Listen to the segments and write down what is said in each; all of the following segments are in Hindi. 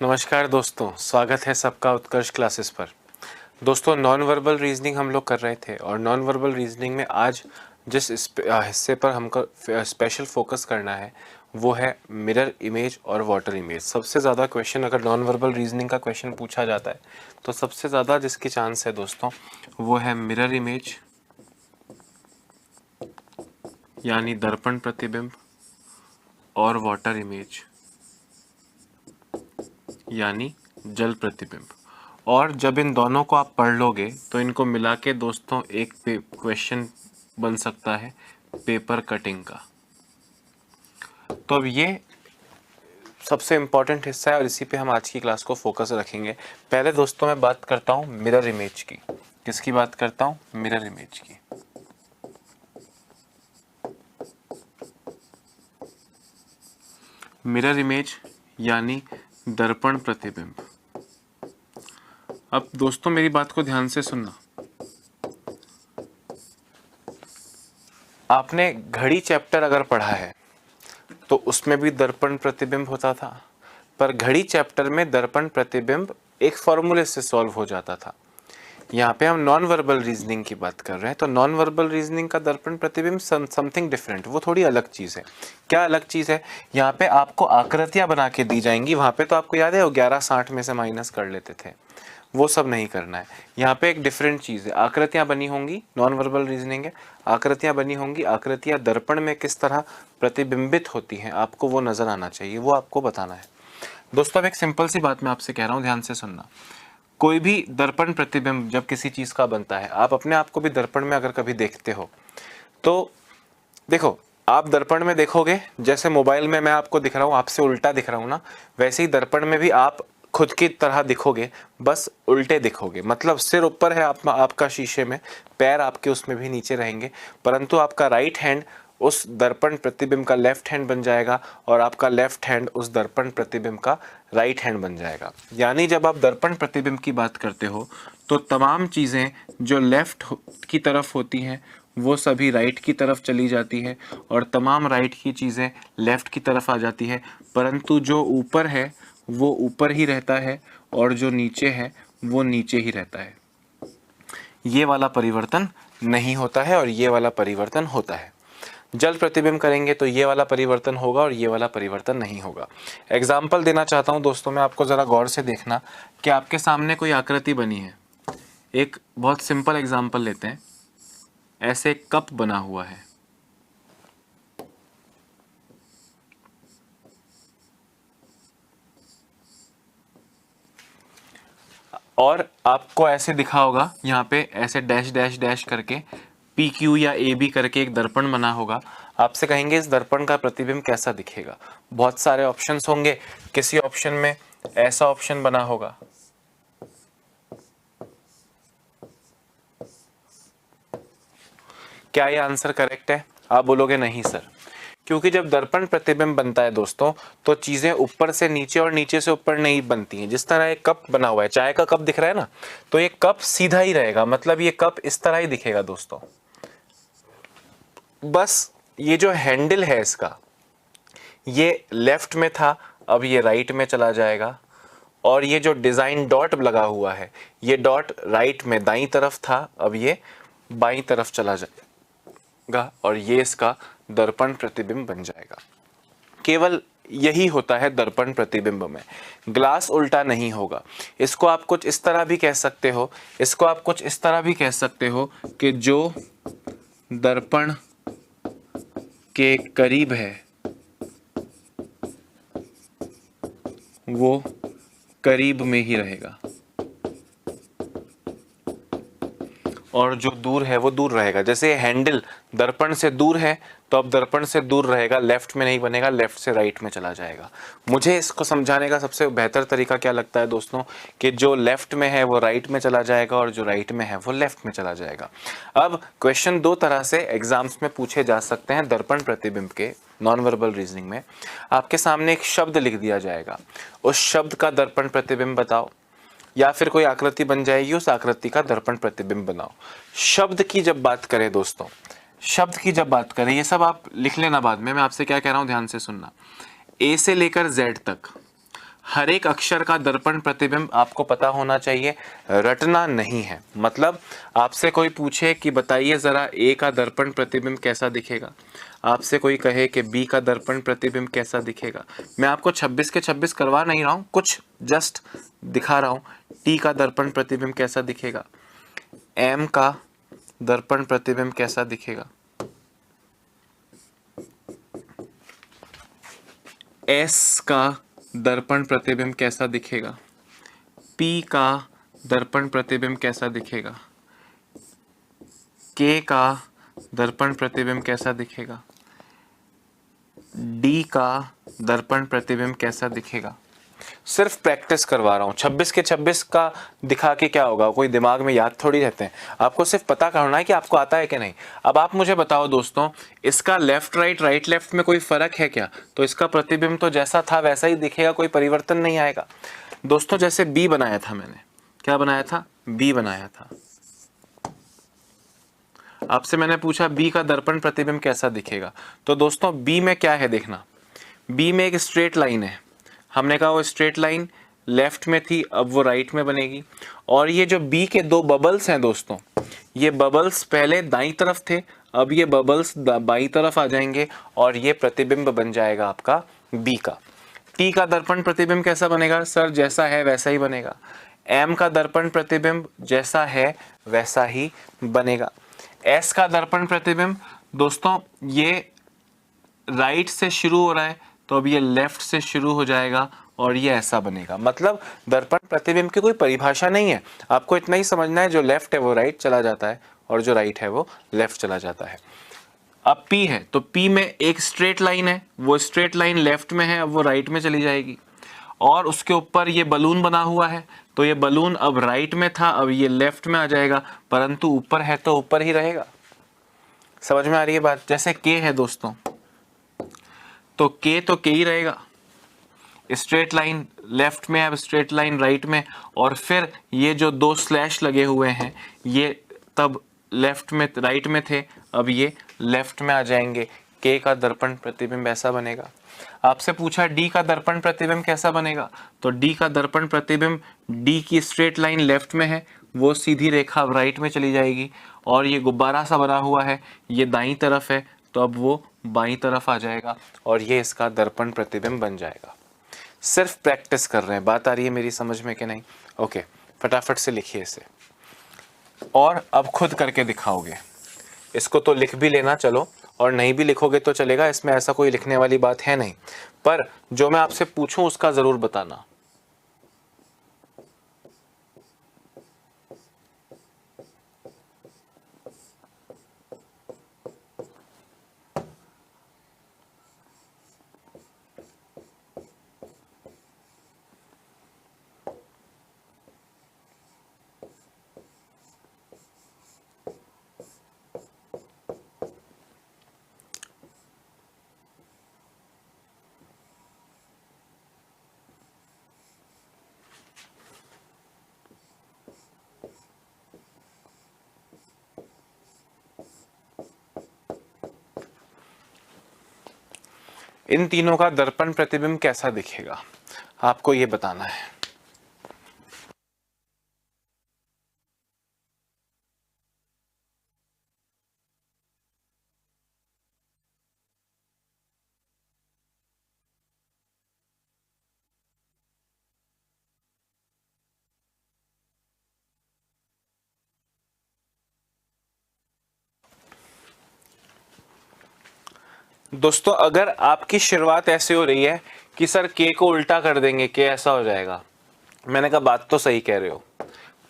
नमस्कार दोस्तों, स्वागत है सबका उत्कर्ष क्लासेस पर। दोस्तों, नॉन वर्बल रीजनिंग हम लोग कर रहे थे और नॉन वर्बल रीजनिंग में आज जिस हिस्से पर हमको स्पेशल फोकस करना है वो है मिरर इमेज और वाटर इमेज। सबसे ज़्यादा क्वेश्चन अगर नॉन वर्बल रीजनिंग का क्वेश्चन पूछा जाता है तो सबसे ज़्यादा जिसकी चांस है दोस्तों वो है मिरर इमेज यानी दर्पण प्रतिबिंब और वाटर इमेज यानी जल प्रतिबिंब। और जब इन दोनों को आप पढ़ लोगे तो इनको मिला के दोस्तों एक क्वेश्चन बन सकता है पेपर कटिंग का। तो अब ये सबसे इम्पॉर्टेंट हिस्सा है और इसी पे हम आज की क्लास को फोकस रखेंगे। पहले दोस्तों मैं बात करता हूँ मिरर इमेज की। किसकी बात करता हूँ? मिरर इमेज की। मिरर इमेज यानी दर्पण प्रतिबिंब। अब दोस्तों मेरी बात को ध्यान से सुनना। आपने घड़ी चैप्टर अगर पढ़ा है तो उसमें भी दर्पण प्रतिबिंब होता था, पर घड़ी चैप्टर में दर्पण प्रतिबिंब एक फॉर्मूले से सॉल्व हो जाता था। यहाँ पे हम नॉन वर्बल रीजनिंग की बात कर रहे हैं तो नॉन वर्बल रीजनिंग का दर्पण प्रतिबिंब समथिंग डिफरेंट, वो थोड़ी अलग चीज़ है। क्या अलग चीज़ है? यहाँ पे आपको आकृतियाँ बना के दी जाएंगी। वहाँ पे तो आपको याद है वो 1160 में से माइनस कर लेते थे, वो सब नहीं करना है। यहाँ पे एक डिफरेंट चीज़ है, आकृतियाँ बनी होंगी। नॉन वर्बल रीजनिंग है, आकृतियाँ बनी होंगी। आकृतियाँ दर्पण में किस तरह प्रतिबिंबित होती हैं आपको वो नज़र आना चाहिए, वो आपको बताना है। दोस्तों अब एक सिंपल सी बात मैं आपसे कह रहा हूँ, ध्यान से सुनना। कोई भी दर्पण प्रतिबिंब जब किसी चीज़ का बनता है, आप अपने आप को भी दर्पण में अगर कभी देखते हो तो देखो, आप दर्पण में देखोगे जैसे मोबाइल में मैं आपको दिख रहा हूँ, आपसे उल्टा दिख रहा हूँ ना, वैसे ही दर्पण में भी आप खुद की तरह दिखोगे, बस उल्टे दिखोगे। मतलब सिर ऊपर है आपका शीशे में, पैर आपके उसमें भी नीचे रहेंगे, परंतु आपका राइट हैंड उस दर्पण प्रतिबिंब का लेफ्ट हैंड बन जाएगा और आपका लेफ्ट हैंड उस दर्पण प्रतिबिंब का राइट हैंड बन जाएगा। यानी जब आप दर्पण प्रतिबिंब की बात करते हो तो तमाम चीज़ें जो लेफ्ट की तरफ होती हैं वो सभी राइट की तरफ चली जाती है और तमाम राइट की चीज़ें लेफ्ट की तरफ आ जाती है, परंतु जो ऊपर है वो ऊपर ही रहता है और जो नीचे है वो नीचे ही रहता है। ये वाला परिवर्तन नहीं होता है और ये वाला परिवर्तन होता है। जल प्रतिबिंब करेंगे तो ये वाला परिवर्तन होगा और ये वाला परिवर्तन नहीं होगा। एग्जाम्पल देना चाहता हूँ दोस्तों मैं आपको, ज़रा गौर से देखना कि आपके सामने कोई आकृति बनी है। एक बहुत सिंपल एग्जाम्पल लेते हैं। ऐसे एक कप बना हुआ है, और आपको ऐसे दिखा होगा यहाँ पे ऐसे डैश डैश डैश करके PQ या AB करके एक दर्पण बना होगा। आपसे कहेंगे इस दर्पण का प्रतिबिंब कैसा दिखेगा। बहुत सारे ऑप्शंस होंगे, किसी ऑप्शन में ऐसा ऑप्शन बना होगा, क्या ये आंसर करेक्ट है? आप बोलोगे नहीं सर, क्योंकि जब दर्पण प्रतिबिंब बनता है दोस्तों तो चीजें ऊपर से नीचे और नीचे से ऊपर नहीं बनती हैं। जिस तरह एक कप बना हुआ है, चाय का कप दिख रहा है ना, तो ये कप सीधा ही रहेगा, मतलब ये कप इस तरह ही दिखेगा दोस्तों। बस ये जो हैंडल है इसका, ये लेफ्ट में था, अब ये राइट में चला जाएगा। और ये जो डिजाइन डॉट लगा हुआ है, ये डॉट राइट में दाईं तरफ था, अब ये बाईं तरफ चला जाएगा और ये इसका दर्पण प्रतिबिंब बन जाएगा। केवल यही होता है दर्पण प्रतिबिंब में, ग्लास उल्टा नहीं होगा। इसको आप कुछ इस तरह भी कह सकते हो, इसको आप कुछ इस तरह भी कह सकते हो कि जो दर्पण के करीब है वो करीब में ही रहेगा और जो दूर है वो दूर रहेगा। जैसे हैंडल दर्पण से दूर है तो अब दर्पण से दूर रहेगा, लेफ्ट में नहीं बनेगा, लेफ्ट से राइट में चला जाएगा। मुझे इसको समझाने का सबसे बेहतर तरीका क्या लगता है दोस्तों, कि जो लेफ्ट में है वो राइट में चला जाएगा और जो राइट में है वो लेफ्ट में चला जाएगा। अब क्वेश्चन दो तरह से एग्जाम्स में पूछे जा सकते हैं दर्पण प्रतिबिंब के। नॉन वर्बल रीजनिंग में आपके सामने एक शब्द लिख दिया जाएगा, उस शब्द का दर्पण प्रतिबिंब बताओ, या फिर कोई आकृति बन जाएगी, उस आकृति का दर्पण प्रतिबिंब बनाओ। शब्द की जब बात करें दोस्तों, शब्द की जब बात करें, ये सब आप लिख लेना बाद में, मैं आपसे क्या कह रहा हूं ध्यान से सुनना। ए से लेकर जेड तक हर एक अक्षर का दर्पण प्रतिबिंब आपको पता होना चाहिए, रटना नहीं है। मतलब आपसे कोई पूछे कि बताइए ज़रा ए का दर्पण प्रतिबिंब कैसा दिखेगा, आपसे कोई कहे कि बी का दर्पण प्रतिबिंब कैसा दिखेगा, मैं आपको 26 के 26 करवा नहीं रहा हूँ, कुछ जस्ट दिखा रहा हूँ। टी का दर्पण प्रतिबिंब कैसा दिखेगा, एम का दर्पण प्रतिबिंब कैसा दिखेगा, एस का दर्पण प्रतिबिंब कैसा दिखेगा, पी का दर्पण प्रतिबिंब कैसा दिखेगा, के का दर्पण प्रतिबिंब कैसा दिखेगा, डी का दर्पण प्रतिबिंब कैसा दिखेगा। सिर्फ प्रैक्टिस करवा रहा हूँ। 26 के 26 का दिखा के क्या होगा, कोई दिमाग में याद थोड़ी रहते हैं। आपको सिर्फ पता करना है कि आपको आता है कि नहीं। अब आप मुझे बताओ दोस्तों, इसका लेफ्ट राइट राइट लेफ्ट में कोई फर्क है क्या? तो इसका प्रतिबिंब तो जैसा था वैसा ही दिखेगा, कोई परिवर्तन नहीं आएगा। दोस्तों जैसे बी बनाया था मैंने, क्या बनाया था? बी बनाया था। आपसे मैंने पूछा बी का दर्पण प्रतिबिंब कैसा दिखेगा, तो दोस्तों बी में क्या है देखना, बी में एक स्ट्रेट लाइन है। हमने कहा वो स्ट्रेट लाइन लेफ्ट में थी, अब वो राइट में बनेगी। और ये जो बी के दो बबल्स हैं दोस्तों, ये बबल्स पहले दाईं तरफ थे, अब ये बबल्स बाईं तरफ आ जाएंगे और ये प्रतिबिंब बन जाएगा आपका बी का। टी का दर्पण प्रतिबिंब कैसा बनेगा? सर जैसा है वैसा ही बनेगा। एम का दर्पण प्रतिबिंब जैसा है वैसा ही बनेगा। एस का दर्पण प्रतिबिंब दोस्तों ये राइट से शुरू हो रहा है, तो अब ये लेफ्ट से शुरू हो जाएगा और ये ऐसा बनेगा। मतलब दर्पण प्रतिबिंब की कोई परिभाषा नहीं है, आपको इतना ही समझना है, जो लेफ्ट है वो राइट चला जाता है और जो राइट है वो लेफ्ट चला जाता है। अब P है, तो P में एक स्ट्रेट लाइन है, वो स्ट्रेट लाइन लेफ्ट में है, अब वो राइट में चली जाएगी। और उसके ऊपर ये बलून बना हुआ है, तो ये बलून अब राइट में था, अब ये लेफ्ट में आ जाएगा, परंतु ऊपर है तो ऊपर ही रहेगा। समझ में आ रही है बात? जैसे K है दोस्तों, तो K ही रहेगा। स्ट्रेट लाइन लेफ्ट में, अब स्ट्रेट लाइन राइट में, और फिर ये जो दो स्लैश लगे हुए हैं ये तब लेफ्ट में राइट में थे, अब ये लेफ्ट में आ जाएंगे। K का दर्पण प्रतिबिंब ऐसा बनेगा। आपसे पूछा D का दर्पण प्रतिबिंब कैसा बनेगा, तो D का दर्पण प्रतिबिंब, D की स्ट्रेट लाइन लेफ्ट में है, वो सीधी रेखा अब राइट में चली जाएगी, और ये गुब्बारा सा बना हुआ है, ये दाईं तरफ है, तो अब वो बाईं तरफ आ जाएगा और ये इसका दर्पण प्रतिबिंब बन जाएगा। सिर्फ प्रैक्टिस कर रहे हैं। बात आ रही है मेरी समझ में कि नहीं? ओके, फटाफट से लिखिए इसे और अब खुद करके दिखाओगे। इसको तो लिख भी लेना चलो, और नहीं भी लिखोगे तो चलेगा, इसमें ऐसा कोई लिखने वाली बात है नहीं, पर जो मैं आपसे पूछूं उसका जरूर बताना। इन तीनों का दर्पण प्रतिबिंब कैसा दिखेगा, आपको ये बताना है। दोस्तों अगर आपकी शुरुआत ऐसे हो रही है कि सर K को उल्टा कर देंगे, K ऐसा हो जाएगा, मैंने कहा बात तो सही कह रहे हो,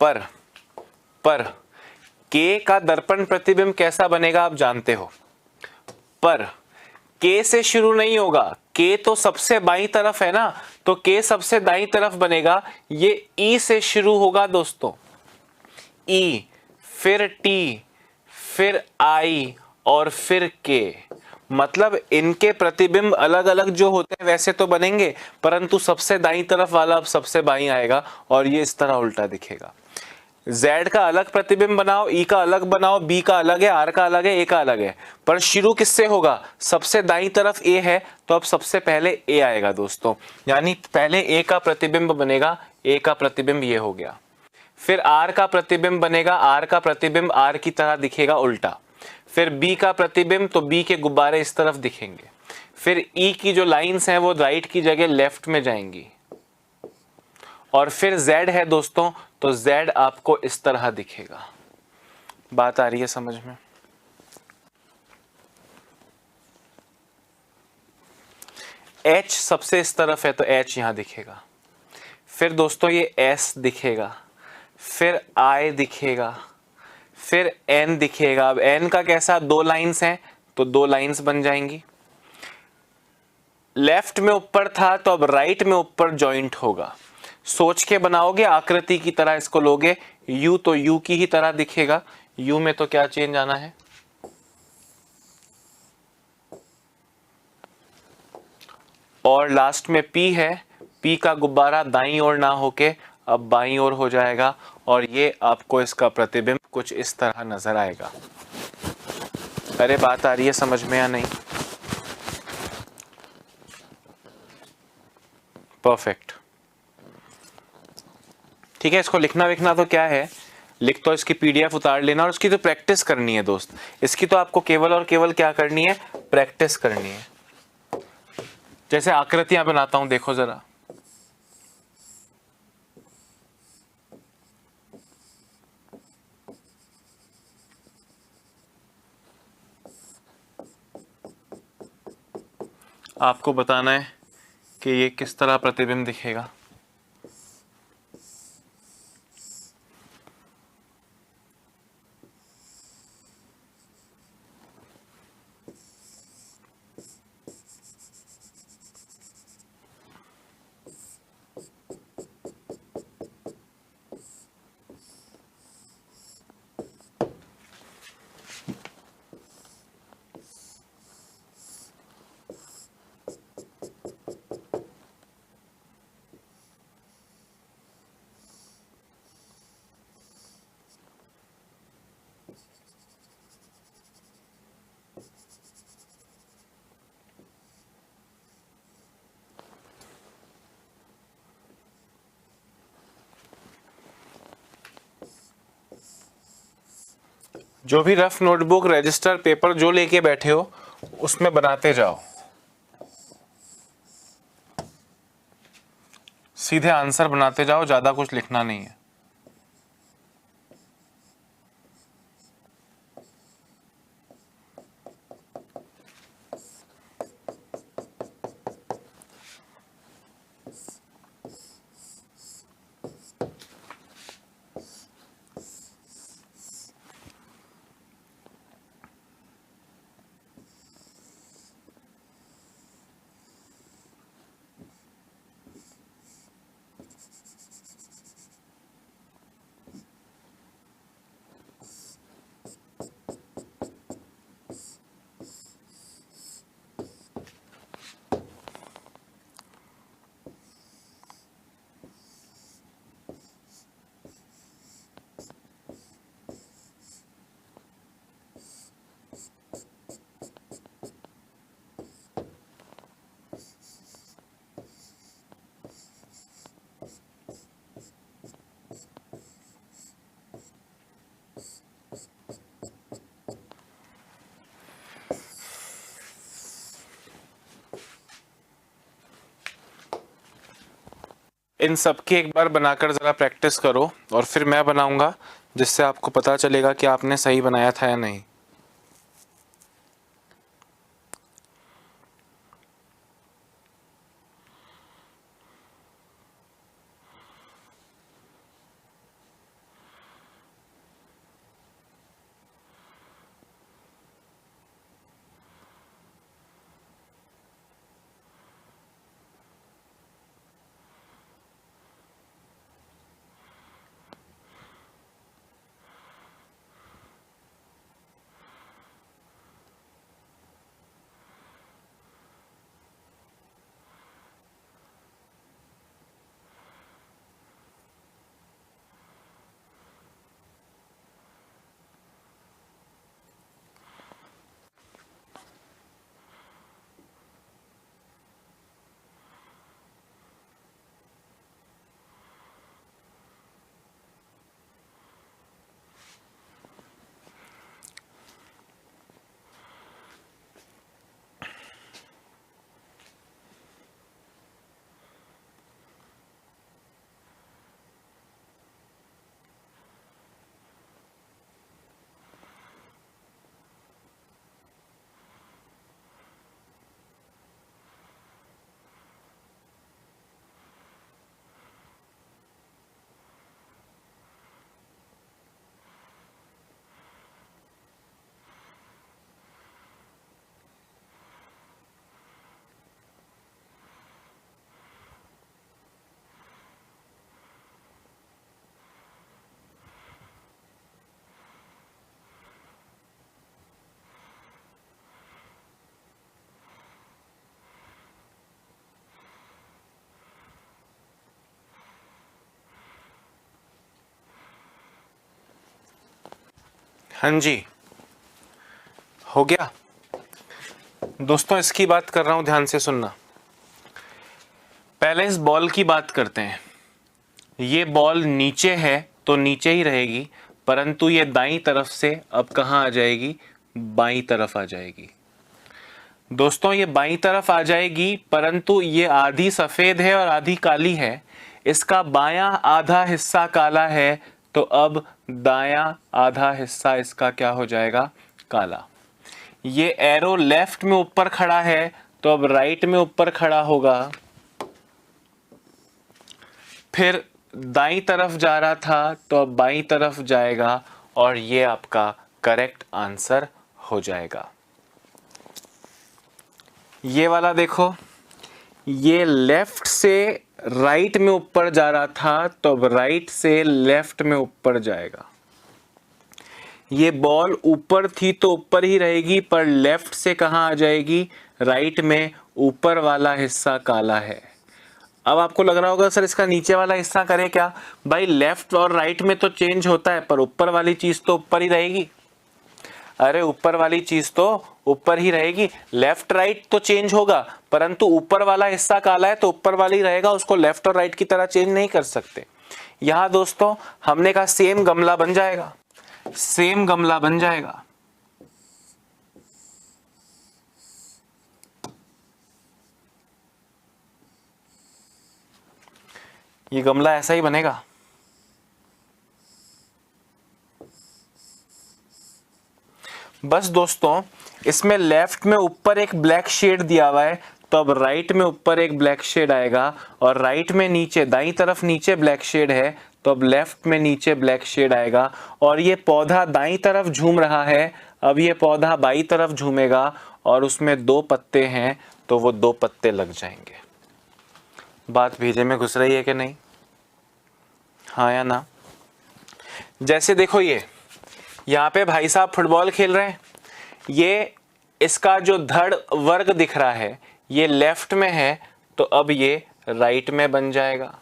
पर K का दर्पण प्रतिबिंब कैसा बनेगा आप जानते हो, पर K से शुरू नहीं होगा, K तो सबसे बाईं तरफ है ना, तो K सबसे दाईं तरफ बनेगा। ये E से शुरू होगा दोस्तों, E फिर T फिर I और फिर K। मतलब इनके प्रतिबिंब अलग अलग जो होते हैं वैसे तो बनेंगे, परंतु सबसे दाईं तरफ वाला अब सबसे बाईं आएगा और ये इस तरह उल्टा दिखेगा। Z का अलग प्रतिबिंब बनाओ, E का अलग बनाओ, B का अलग है, R का अलग है, A का अलग है, पर शुरू किससे होगा? सबसे दाईं तरफ A है, तो अब सबसे पहले A आएगा दोस्तों, यानी पहले A का प्रतिबिंब बनेगा, A का प्रतिबिंब ये हो गया। फिर R का प्रतिबिंब बनेगा, R का प्रतिबिंब R की तरह दिखेगा उल्टा। फिर B का प्रतिबिंब, तो B के गुब्बारे इस तरफ दिखेंगे। फिर E की जो लाइंस हैं वो राइट की जगह लेफ्ट में जाएंगी। और फिर Z है दोस्तों, तो Z आपको इस तरह दिखेगा। बात आ रही है समझ में? H सबसे इस तरफ है, तो H यहां दिखेगा। फिर दोस्तों ये S दिखेगा, फिर I दिखेगा, फिर N दिखेगा। अब N का कैसा? 2 लाइंस हैं, तो 2 लाइंस बन जाएंगी। लेफ्ट में ऊपर था, तो अब राइट में ऊपर जॉइंट होगा। सोच के बनाओगे, आकृति की तरह इसको लोगे, U तो U की ही तरह दिखेगा। U में तो क्या चेंज आना है? और लास्ट में P है, P का गुब्बारा दाईं ओर ना होके अब बाईं ओर हो जाएगा, और ये आपको इसका प्रतिबिंब कुछ इस तरह नजर आएगा। अरे बात आ रही है समझ में या नहीं? परफेक्ट। ठीक है, इसको लिखना विखना तो क्या है, लिख तो इसकी PDF उतार लेना, और उसकी तो प्रैक्टिस करनी है दोस्त। इसकी तो आपको केवल और केवल क्या करनी है? प्रैक्टिस करनी है। जैसे आकृतियां बनाता हूं, देखो जरा। आपको बताना है कि ये किस तरह प्रतिबिंब दिखेगा। जो भी रफ नोटबुक, रजिस्टर, पेपर जो लेके बैठे हो, उसमें बनाते जाओ। सीधे आंसर बनाते जाओ, ज्यादा कुछ लिखना नहीं है। इन सब की एक बार बनाकर ज़रा प्रैक्टिस करो, और फिर मैं बनाऊंगा, जिससे आपको पता चलेगा कि आपने सही बनाया था या नहीं। हाँ जी, हो गया दोस्तों। इसकी बात कर रहा हूं, ध्यान से सुनना। पहले इस बॉल की बात करते हैं। ये बॉल नीचे है तो नीचे ही रहेगी, परंतु ये दाईं तरफ से अब कहां आ जाएगी? बाईं तरफ आ जाएगी। दोस्तों ये बाईं तरफ आ जाएगी, परंतु ये आधी सफेद है और आधी काली है। इसका बायां आधा हिस्सा काला है, तो अब दायां आधा हिस्सा इसका क्या हो जाएगा? काला। ये एरो लेफ्ट में ऊपर खड़ा है, तो अब राइट में ऊपर खड़ा होगा। फिर दाईं तरफ जा रहा था, तो अब बाईं तरफ जाएगा, और ये आपका करेक्ट आंसर हो जाएगा। ये वाला देखो, ये लेफ्ट से राइट में ऊपर जा रहा था, तो अब राइट से लेफ्ट में ऊपर जाएगा। ये बॉल ऊपर थी तो ऊपर ही रहेगी, पर लेफ्ट से कहां आ जाएगी? राइट में। ऊपर वाला हिस्सा काला है। अब आपको लग रहा होगा सर इसका नीचे वाला हिस्सा करे क्या? भाई लेफ्ट और राइट में तो चेंज होता है, पर ऊपर वाली चीज तो ऊपर ही रहेगी। अरे ऊपर वाली चीज तो ऊपर ही रहेगी। लेफ्ट राइट तो चेंज होगा, परंतु ऊपर वाला हिस्सा काला है तो ऊपर वाला ही रहेगा, उसको लेफ्ट और राइट की तरह चेंज नहीं कर सकते। यहां दोस्तों हमने कहा सेम गमला बन जाएगा, सेम गमला बन जाएगा। ये गमला ऐसा ही बनेगा। बस दोस्तों इसमें लेफ्ट में ऊपर एक ब्लैक शेड दिया हुआ है, तो अब राइट में ऊपर एक ब्लैक शेड आएगा, और राइट में नीचे दाईं तरफ नीचे ब्लैक शेड है, तो अब लेफ्ट में नीचे ब्लैक शेड आएगा। और ये पौधा दाईं तरफ झूम रहा है, अब ये पौधा बाईं तरफ झूमेगा, और उसमें 2 पत्ते हैं, तो वो 2 पत्ते लग जाएंगे। बात भेजे में घुस रही है कि नहीं? हाँ या ना? जैसे देखो ये यहाँ पे भाई साहब फुटबॉल खेल रहे हैं, ये इसका जो धड़ वर्ग दिख रहा है ये लेफ्ट में है, तो अब ये राइट में बन जाएगा।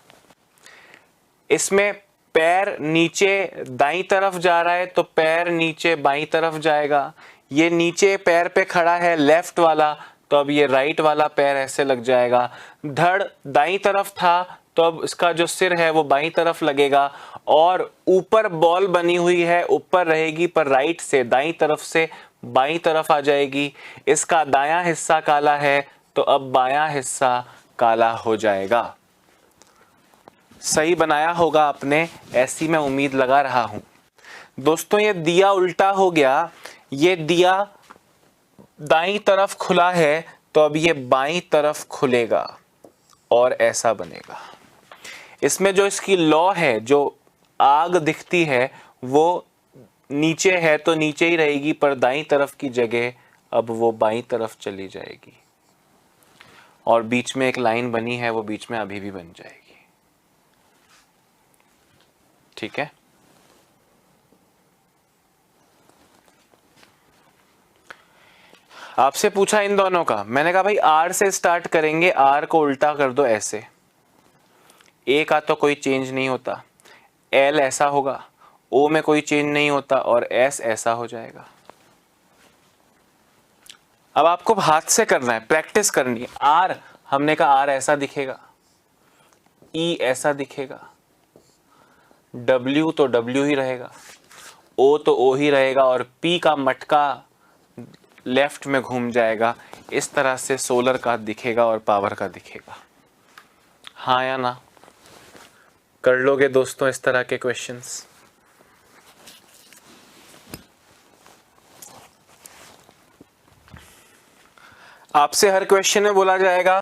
इसमें पैर नीचे दाईं तरफ जा रहा है, तो पैर नीचे बाईं तरफ जाएगा। ये नीचे पैर पे खड़ा है लेफ्ट वाला, तो अब ये राइट वाला पैर ऐसे लग जाएगा। धड़ दाईं तरफ था, तो अब इसका जो सिर है वो बाईं तरफ लगेगा, और ऊपर बॉल बनी हुई है ऊपर रहेगी, पर राइट से दाईं तरफ से बाईं तरफ आ जाएगी। इसका दायां हिस्सा काला है, तो अब बायां हिस्सा काला हो जाएगा। सही बनाया होगा आपने, ऐसी मैं उम्मीद लगा रहा हूं। दोस्तों ये दिया उल्टा हो गया, ये दिया दाईं तरफ खुला है, तो अब ये बाईं तरफ खुलेगा और ऐसा बनेगा। इसमें जो इसकी लॉ है, जो आग दिखती है वो नीचे है तो नीचे ही रहेगी, पर दाईं तरफ की जगह अब वो बाईं तरफ चली जाएगी, और बीच में एक लाइन बनी है वो बीच में अभी भी बन जाएगी। ठीक है? आपसे पूछा इन दोनों का, मैंने कहा भाई आर से स्टार्ट करेंगे, आर को उल्टा कर दो ऐसे। ए का तो कोई चेंज नहीं होता, एल ऐसा होगा, ओ में कोई चेंज नहीं होता, और एस ऐसा हो जाएगा। अब आपको हाथ से करना है, प्रैक्टिस करनी है। आर हमने कहा आर ऐसा दिखेगा, ई ऐसा दिखेगा, डब्ल्यू तो डब्ल्यू ही रहेगा, ओ तो ओ ही रहेगा, और पी का मटका लेफ्ट में घूम जाएगा। इस तरह से सोलर का दिखेगा और पावर का दिखेगा। हाँ या ना? कर लोगे दोस्तों इस तरह के क्वेश्चंस? आपसे हर क्वेश्चन में बोला जाएगा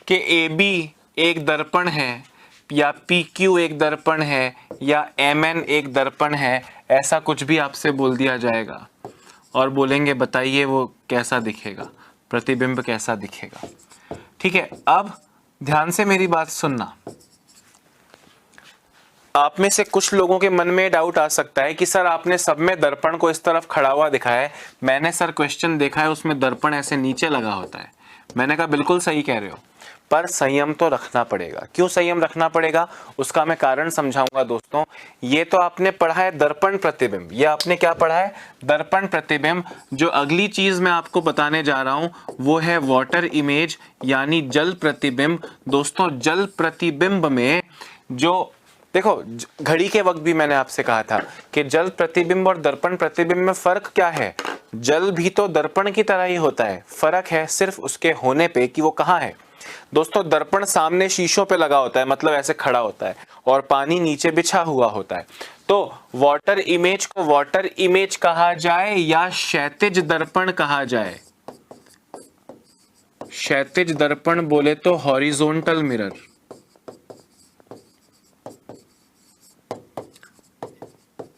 कि ए बी एक दर्पण है, या पी क्यू एक दर्पण है, या एम एन एक दर्पण है, ऐसा कुछ भी आपसे बोल दिया जाएगा, और बोलेंगे बताइए वो कैसा दिखेगा, प्रतिबिंब कैसा दिखेगा। ठीक है, अब ध्यान से मेरी बात सुनना। आप में से कुछ लोगों के मन में डाउट आ सकता है कि सर आपने सब में दर्पण को इस तरफ खड़ा हुआ दिखाया है, मैंने सर क्वेश्चन देखा है उसमें दर्पण ऐसे नीचे लगा होता है। मैंने कहा बिल्कुल सही कह रहे हो, पर संयम तो रखना पड़ेगा। क्यों संयम रखना पड़ेगा उसका मैं कारण समझाऊंगा दोस्तों। ये तो आपने पढ़ा है दर्पण प्रतिबिंब, ये आपने क्या पढ़ा है, दर्पण प्रतिबिंब। जो अगली चीज मैं आपको बताने जा रहा हूं वो है वाटर इमेज यानी जल प्रतिबिंब। दोस्तों जल प्रतिबिंब में जो देखो घड़ी के वक्त भी मैंने आपसे कहा था कि जल प्रतिबिंब और दर्पण प्रतिबिंब में फर्क क्या है। जल भी तो दर्पण की तरह ही होता है, फर्क है सिर्फ उसके होने पे कि वो कहाँ है। दोस्तों दर्पण सामने शीशों पे लगा होता है, मतलब ऐसे खड़ा होता है, और पानी नीचे बिछा हुआ होता है। तो वाटर इमेज को वाटर इमेज कहा जाए या क्षैतिज दर्पण कहा जाए। क्षैतिज दर्पण बोले तो हॉरिजॉन्टल मिरर,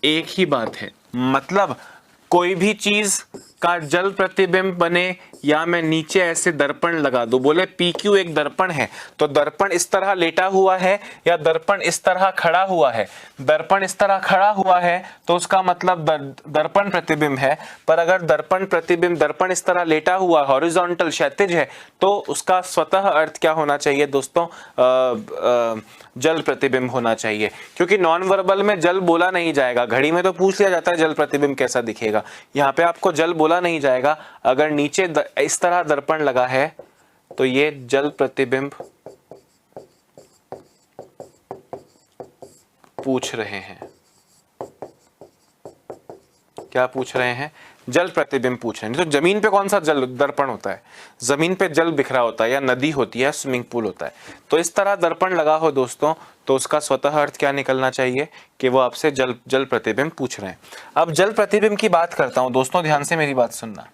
एक ही बात है। मतलब कोई भी चीज का जल प्रतिबिंब बने या मैं नीचे ऐसे दर्पण लगा दूं, बोले PQ एक दर्पण है तो दर्पण इस तरह लेटा हुआ है या दर्पण इस तरह खड़ा हुआ है। दर्पण इस तरह खड़ा हुआ है तो उसका मतलब दर्पण प्रतिबिंब है, पर अगर दर्पण प्रतिबिंब दर्पण इस तरह लेटा हुआ हॉरिजॉन्टल क्षैतिज है तो उसका स्वतः अर्थ क्या होना चाहिए दोस्तों, जल प्रतिबिंब होना चाहिए। क्योंकि नॉन वर्बल में जल बोला नहीं जाएगा, घड़ी में तो पूछ लिया जाता है जल प्रतिबिंब कैसा दिखेगा, यहाँ पे आपको जल बोला नहीं जाएगा। अगर नीचे इस तरह दर्पण लगा है तो ये जल प्रतिबिंब पूछ रहे हैं। क्या पूछ रहे हैं, जल प्रतिबिंब पूछ रहे हैं। तो जमीन पे कौन सा जल दर्पण होता है, जमीन पे जल बिखरा होता है या नदी होती है, स्विमिंग पूल होता है। तो इस तरह दर्पण लगा हो दोस्तों तो उसका स्वतः अर्थ क्या निकलना चाहिए कि वो आपसे जल प्रतिबिंब पूछ रहे हैं। अब जल प्रतिबिंब की बात करता हूं दोस्तों, ध्यान से मेरी बात सुनना।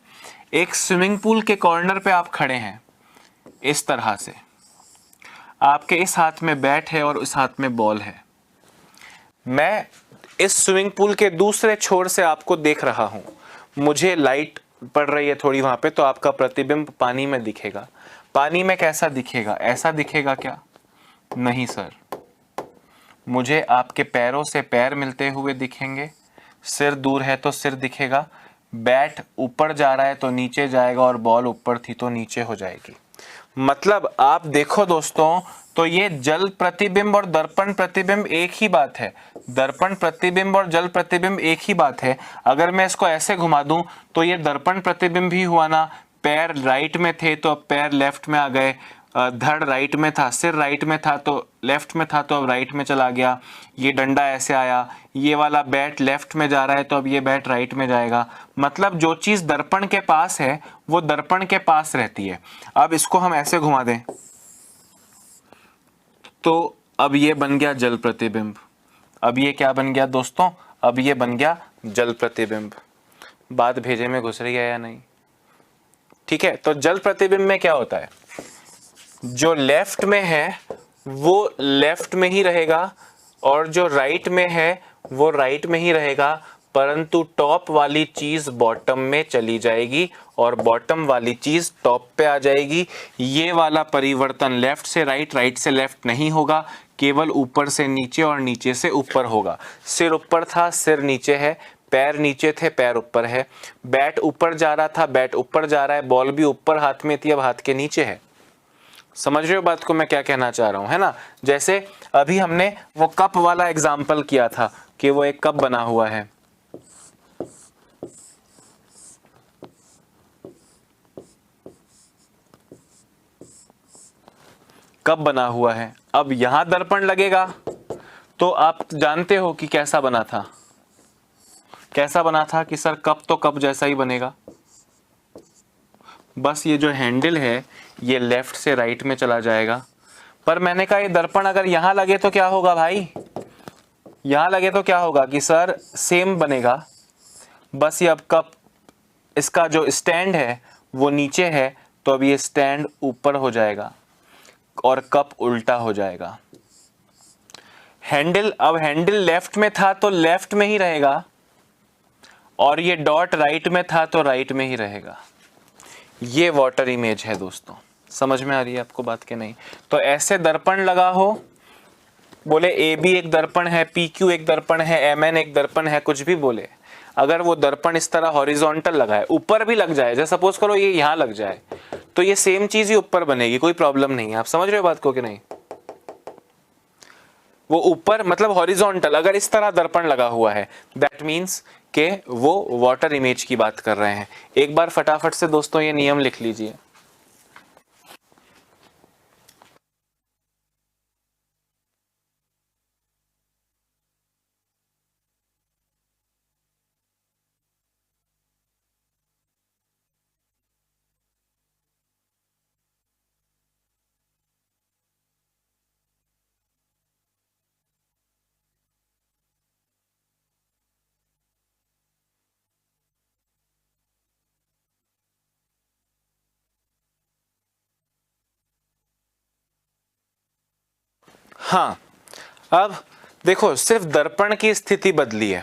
एक स्विमिंग पूल के कॉर्नर पे आप खड़े हैं, इस तरह से आपके इस हाथ में बैट है और इस हाथ में बॉल है। मैं इस स्विमिंग पूल के दूसरे छोर से आपको देख रहा हूं, मुझे लाइट पड़ रही है थोड़ी वहां पे, तो आपका प्रतिबिंब पानी में दिखेगा। पानी में कैसा दिखेगा, ऐसा दिखेगा क्या, नहीं सर, मुझे आपके पैरों से पैर मिलते हुए दिखेंगे, सिर दूर है तो सिर दिखेगा, बैट ऊपर जा रहा है तो नीचे जाएगा और बॉल ऊपर थी तो नीचे हो जाएगी। मतलब आप देखो दोस्तों तो ये जल प्रतिबिंब और दर्पण प्रतिबिंब एक ही बात है। दर्पण प्रतिबिंब और जल प्रतिबिंब एक ही बात है। अगर मैं इसको ऐसे घुमा दूं तो ये दर्पण प्रतिबिंब ही हुआ ना, पैर राइट में थे तो अब पैर लेफ्ट में आ गए, धड़ राइट में था, सिर राइट में था तो लेफ्ट में था तो अब राइट में चला गया, ये डंडा ऐसे आया, ये वाला बैट लेफ्ट में जा रहा है तो अब ये बैट राइट में जाएगा। मतलब जो चीज दर्पण के पास है वो दर्पण के पास रहती है। अब इसको हम ऐसे घुमा दें तो अब ये बन गया जल प्रतिबिंब। अब ये क्या बन गया दोस्तों, अब ये बन गया जल प्रतिबिंब। बात भेजे में घुस रही है या नहीं, ठीक है। तो जल प्रतिबिंब में क्या होता है, जो लेफ्ट में है वो लेफ्ट में ही रहेगा और जो राइट में है वो राइट में ही रहेगा, परंतु टॉप वाली चीज बॉटम में चली जाएगी और बॉटम वाली चीज टॉप पे आ जाएगी। ये वाला परिवर्तन लेफ्ट से राइट, राइट से लेफ्ट नहीं होगा, केवल ऊपर से नीचे और नीचे से ऊपर होगा। सिर ऊपर था, सिर नीचे है, पैर नीचे थे, पैर ऊपर है, बैट ऊपर जा रहा था, बैट ऊपर जा रहा है, बॉल भी ऊपर हाथ में थी अब हाथ के नीचे है। समझ रहे हो बात को मैं क्या कहना चाह रहा हूं, है ना। जैसे अभी हमने वो कप वाला एग्जाम्पल किया था कि वो एक कप बना हुआ है, कप बना हुआ है। अब यहां दर्पण लगेगा तो आप जानते हो कि कैसा बना था, कैसा बना था कि सर कप तो कप जैसा ही बनेगा, बस ये जो हैंडल है ये लेफ्ट से राइट में चला जाएगा। पर मैंने कहा ये दर्पण अगर यहां लगे तो क्या होगा भाई, यहां लगे तो क्या होगा कि सर सेम बनेगा, बस ये अब कप इसका जो स्टैंड है वो नीचे है तो अब ये स्टैंड ऊपर हो जाएगा और कप उल्टा हो जाएगा। हैंडल, अब हैंडल लेफ्ट में था तो लेफ्ट में ही रहेगा और ये डॉट राइट में था तो राइट में ही रहेगा। ये वाटर इमेज है दोस्तों, समझ में आ रही है आपको बात के नहीं। तो ऐसे दर्पण लगा हो, बोले AB एक दर्पण है, PQ एक दर्पण है, MN एक दर्पण है, कुछ भी बोले, अगर वो दर्पण इस तरह हॉरिजॉन्टल लगा है, ऊपर भी लग जाए, जैसे सपोज करो ये यहां लग जाए तो ये सेम चीज ही ऊपर बनेगी, कोई प्रॉब्लम नहीं है। आप समझ रहे हो बात को कि नहीं? वो ऊपर मतलब हॉरिजॉन्टल, अगर इस तरह दर्पण लगा हुआ है दैट मीन्स के वो वाटर इमेज की बात कर रहे हैं। एक बार फटाफट से दोस्तों ये नियम लिख लीजिए। हाँ, अब देखो सिर्फ दर्पण की स्थिति बदली है,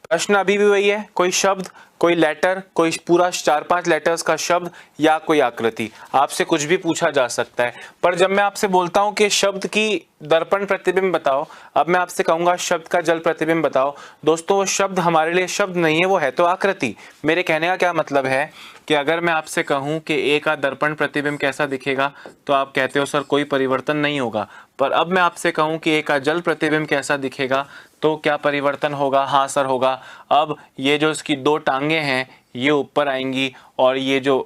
प्रश्न अभी भी वही है। कोई शब्द, कोई लेटर, कोई पूरा 4-5 लेटर्स का शब्द या कोई आकृति, आपसे कुछ भी पूछा जा सकता है। पर जब मैं आपसे बोलता हूं कि शब्द की दर्पण प्रतिबिंब बताओ, अब मैं आपसे कहूंगा शब्द का जल प्रतिबिंब बताओ, दोस्तों वो शब्द हमारे लिए शब्द नहीं है, वो है तो आकृति। मेरे कहने का क्या मतलब है कि अगर मैं आपसे कहूं कि ए का दर्पण प्रतिबिंब कैसा दिखेगा, तो आप कहते हो सर कोई परिवर्तन नहीं होगा। पर अब मैं आपसे कहूं कि ए का जल प्रतिबिंब कैसा दिखेगा, तो क्या परिवर्तन होगा? हाँ सर होगा। अब ये जो इसकी 2 टांगे हैं ये ऊपर आएंगी और ये जो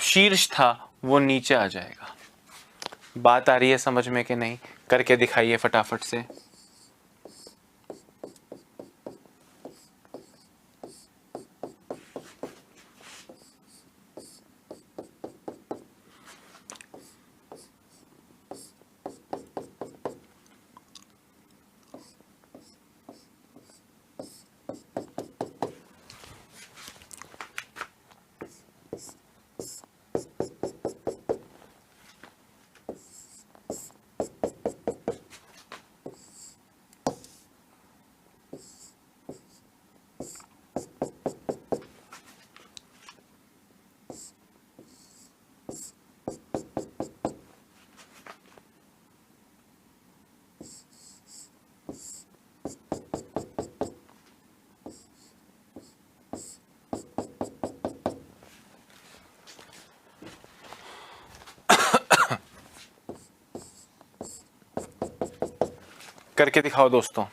शीर्ष था वो नीचे आ जाएगा। बात आ रही है समझ में कि नहीं? करके दिखाइए फटाफट से। करके दिखाओ दोस्तों।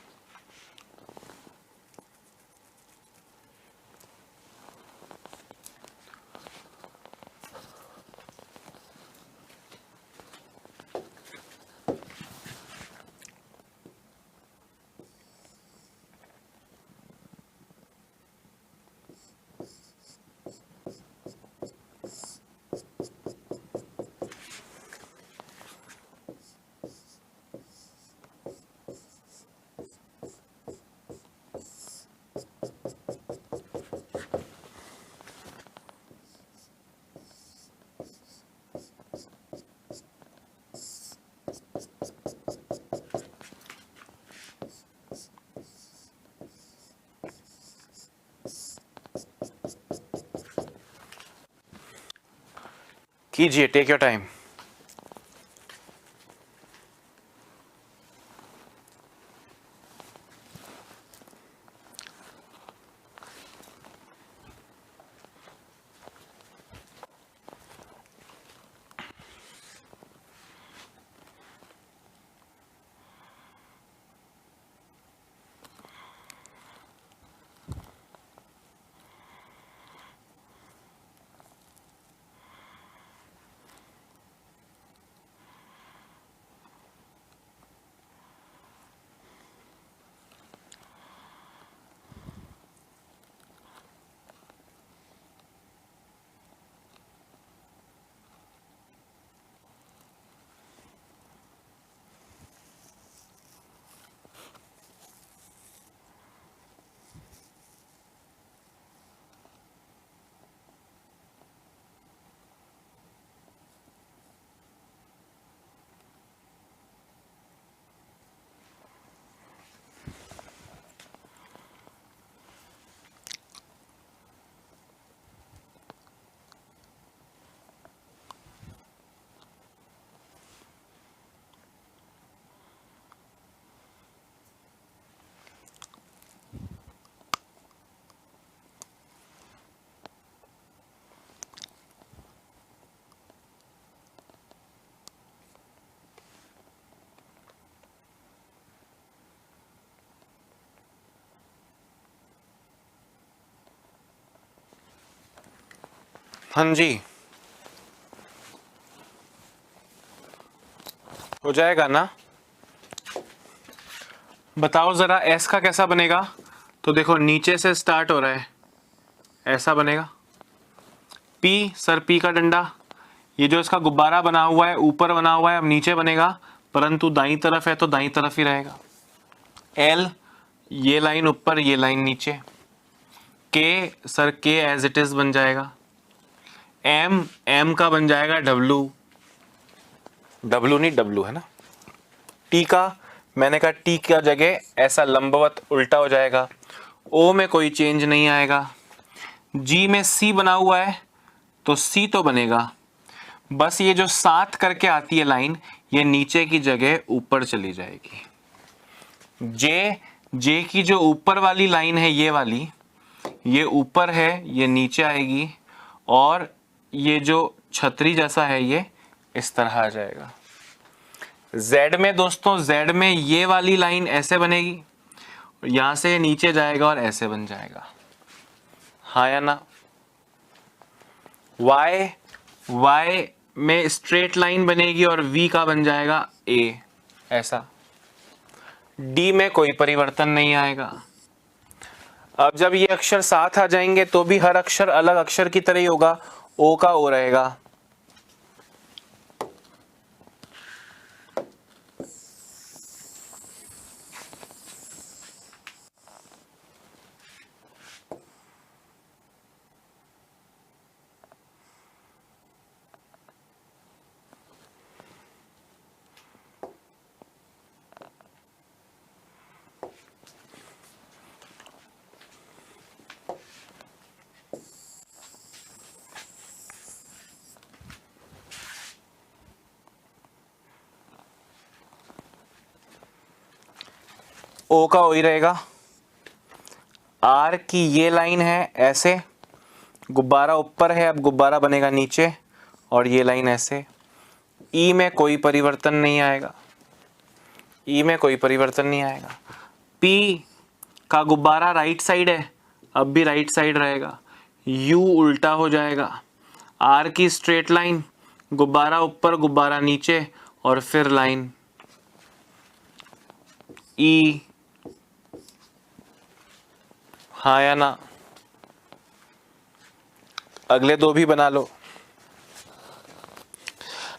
कीजिए, टेक योर टाइम। हाँ जी, हो जाएगा ना। बताओ जरा एस का कैसा बनेगा। तो देखो नीचे से स्टार्ट हो रहा है, ऐसा बनेगा। पी, सर पी का डंडा, ये जो इसका गुब्बारा बना हुआ है ऊपर बना हुआ है, अब नीचे बनेगा, परंतु दाईं तरफ है तो दाईं तरफ ही रहेगा। एल, ये लाइन ऊपर ये लाइन नीचे। के, सर के एज इट इज बन जाएगा। एम, एम का बन जाएगा डब्लू, डब्लू नहीं डब्लू है ना। टी का, मैंने कहा टी का जगह ऐसा लंबवत उल्टा हो जाएगा। ओ में कोई चेंज नहीं आएगा। जी में सी बना हुआ है तो सी तो बनेगा, बस ये जो 7 करके आती है लाइन, ये नीचे की जगह ऊपर चली जाएगी। जे, जे की जो ऊपर वाली लाइन है ये वाली, ये ऊपर है ये नीचे आएगी, और ये जो छतरी जैसा है ये इस तरह आ जाएगा। जेड में दोस्तों, जेड में ये वाली लाइन ऐसे बनेगी, यहां से नीचे जाएगा और ऐसे बन जाएगा, हाँ या ना। वाई, वाई में स्ट्रेट लाइन बनेगी और वी का बन जाएगा ए, ऐसा। डी में कोई परिवर्तन नहीं आएगा। अब जब ये अक्षर साथ आ जाएंगे तो भी हर अक्षर अलग अक्षर की तरह ही होगा, ओ का ओ रहेगा। ओ का ओ ही रहेगा। आर की ये लाइन है ऐसे, गुब्बारा ऊपर है, अब गुब्बारा बनेगा नीचे, और ये लाइन ऐसे। ई में कोई परिवर्तन नहीं आएगा, ई में कोई परिवर्तन नहीं आएगा। पी का गुब्बारा राइट साइड है, अब भी राइट साइड रहेगा। यू उल्टा हो जाएगा। आर की स्ट्रेट लाइन, गुब्बारा ऊपर गुब्बारा नीचे, और फिर लाइन। ई, हाँ या ना। अगले दो भी बना लो।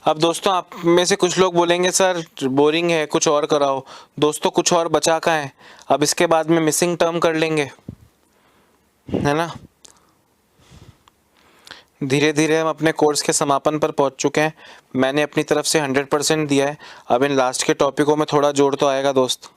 अब दोस्तों आप में से कुछ लोग बोलेंगे सर बोरिंग है, कुछ और कराओ। दोस्तों कुछ और बचा का है, अब इसके बाद में मिसिंग टर्म कर लेंगे, है ना। धीरे धीरे हम अपने कोर्स के समापन पर पहुंच चुके हैं। मैंने अपनी तरफ से 100% दिया है। अब इन लास्ट के टॉपिकों में थोड़ा जोड़ तो आएगा दोस्त।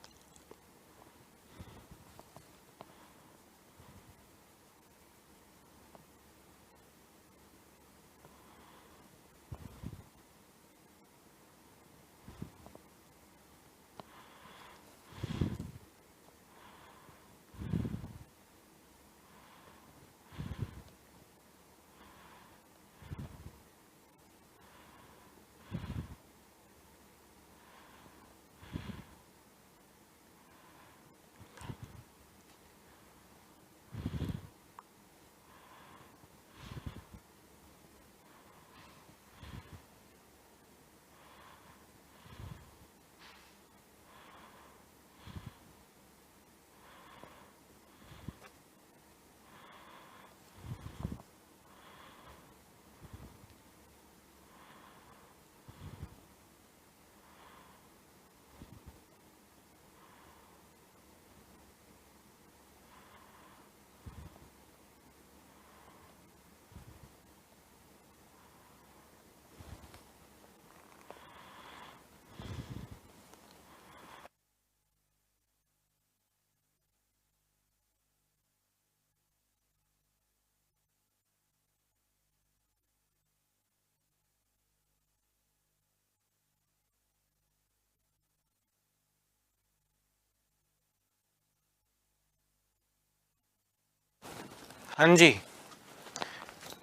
हाँ जी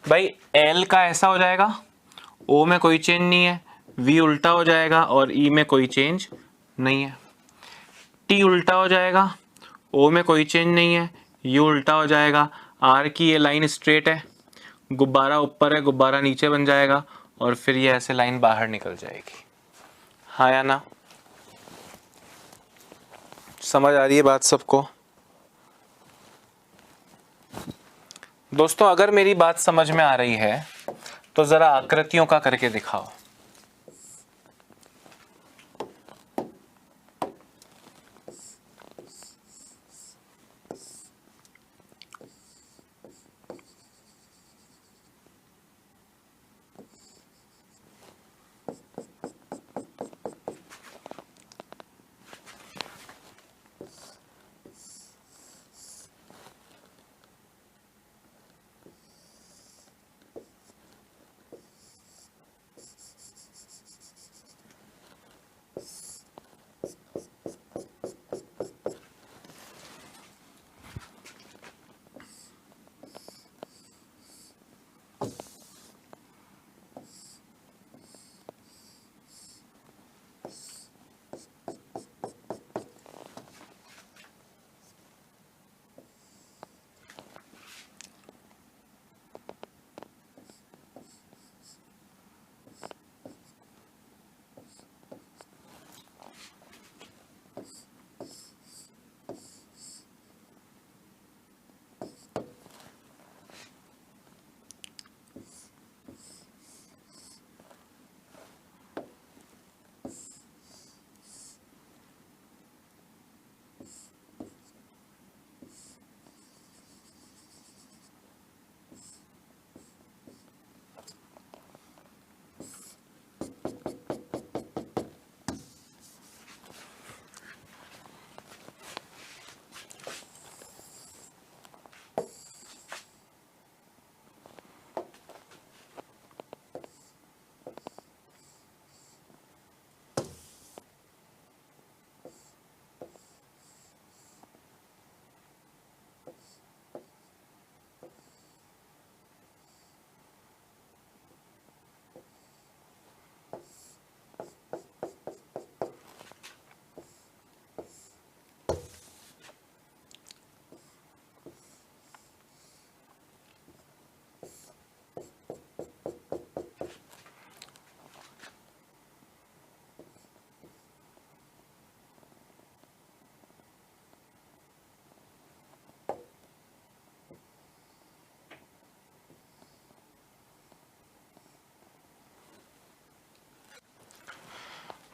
भाई, एल का ऐसा हो जाएगा, ओ में कोई चेंज नहीं है, वी उल्टा हो जाएगा और ई में कोई चेंज नहीं है। टी उल्टा हो जाएगा, ओ में कोई चेंज नहीं है, यू उल्टा हो जाएगा। आर की ये लाइन स्ट्रेट है, गुब्बारा ऊपर है, गुब्बारा नीचे बन जाएगा और फिर ये ऐसे लाइन बाहर निकल जाएगी। हाँ या ना? समझ आ रही है बात सबको? दोस्तों अगर मेरी बात समझ में आ रही है तो जरा आकृतियों का करके दिखाओ।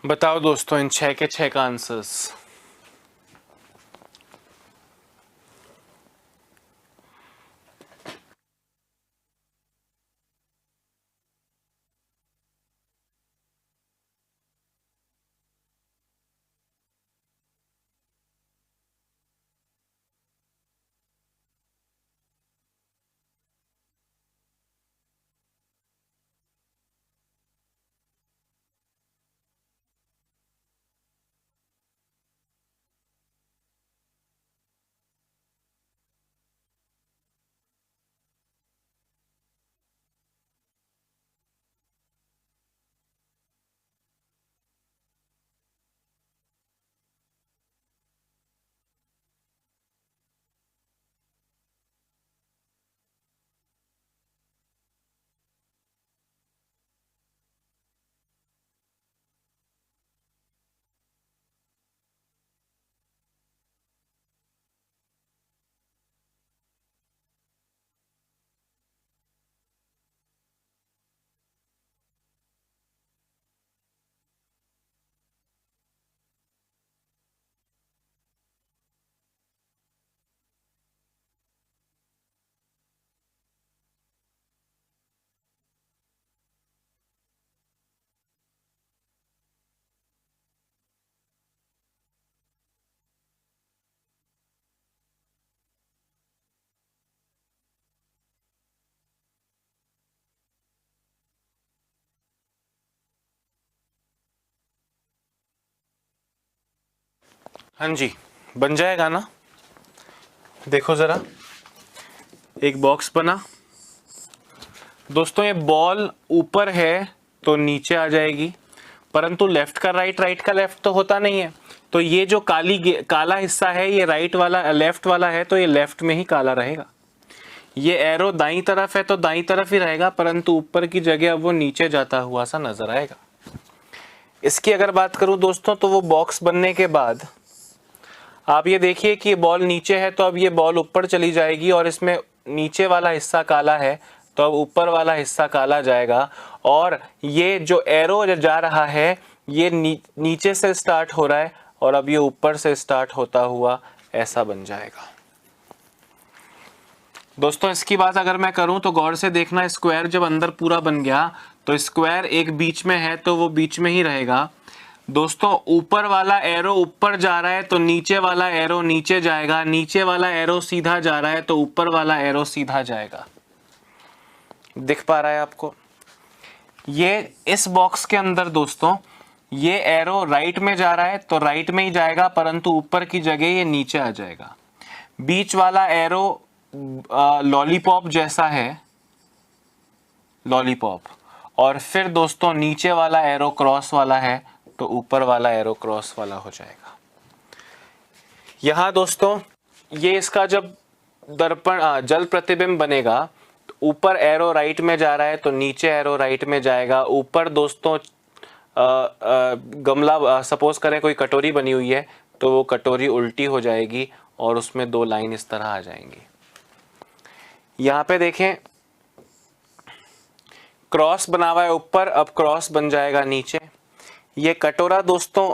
बताओ दोस्तों इन 6 के 6 का आंसर्स। हाँ जी, बन जाएगा ना? देखो ज़रा, एक बॉक्स बना। दोस्तों ये बॉल ऊपर है तो नीचे आ जाएगी, परंतु लेफ्ट का राइट, राइट का लेफ्ट तो होता नहीं है। तो ये जो काला हिस्सा है ये राइट वाला लेफ्ट वाला है, तो ये लेफ्ट में ही काला रहेगा। ये एरो दाईं तरफ है तो दाईं तरफ ही रहेगा, परंतु ऊपर की जगह अब वो नीचे जाता हुआ सा नजर आएगा। इसकी अगर बात करूं दोस्तों तो वो बॉक्स बनने के बाद आप ये देखिए कि बॉल नीचे है तो अब ये बॉल ऊपर चली जाएगी और इसमें नीचे वाला हिस्सा काला है तो अब ऊपर वाला हिस्सा काला जाएगा, और ये जो एरो जा रहा है ये नीचे से स्टार्ट हो रहा है और अब ये ऊपर से स्टार्ट होता हुआ ऐसा बन जाएगा। दोस्तों इसकी बात अगर मैं करूं तो गौर से देखना, स्क्वायर जब अंदर पूरा बन गया तो स्क्वायर एक बीच में है तो वो बीच में ही रहेगा। दोस्तों ऊपर वाला एरो ऊपर जा रहा है तो नीचे वाला एरो नीचे जाएगा, नीचे वाला एरो सीधा जा रहा है तो ऊपर वाला एरो सीधा जाएगा। दिख पा रहा है आपको? ये इस बॉक्स के अंदर दोस्तों ये एरो राइट में जा रहा है तो राइट में ही जाएगा, परंतु ऊपर की जगह ये नीचे आ जाएगा। बीच वाला एरो लॉलीपॉप जैसा है, लॉलीपॉप, और फिर दोस्तों नीचे वाला एरो क्रॉस वाला है तो ऊपर वाला एरो क्रॉस वाला हो जाएगा। यहां दोस्तों ये इसका जब दर्पण जल प्रतिबिंब बनेगा तो ऊपर एरो राइट में जा रहा है तो नीचे एरो राइट में जाएगा। ऊपर दोस्तों गमला सपोज करें कोई कटोरी बनी हुई है तो वो कटोरी उल्टी हो जाएगी और उसमें दो लाइन इस तरह आ जाएंगी। यहां पे देखें क्रॉस बना हुआ है ऊपर, अब क्रॉस बन जाएगा नीचे। ये कटोरा दोस्तों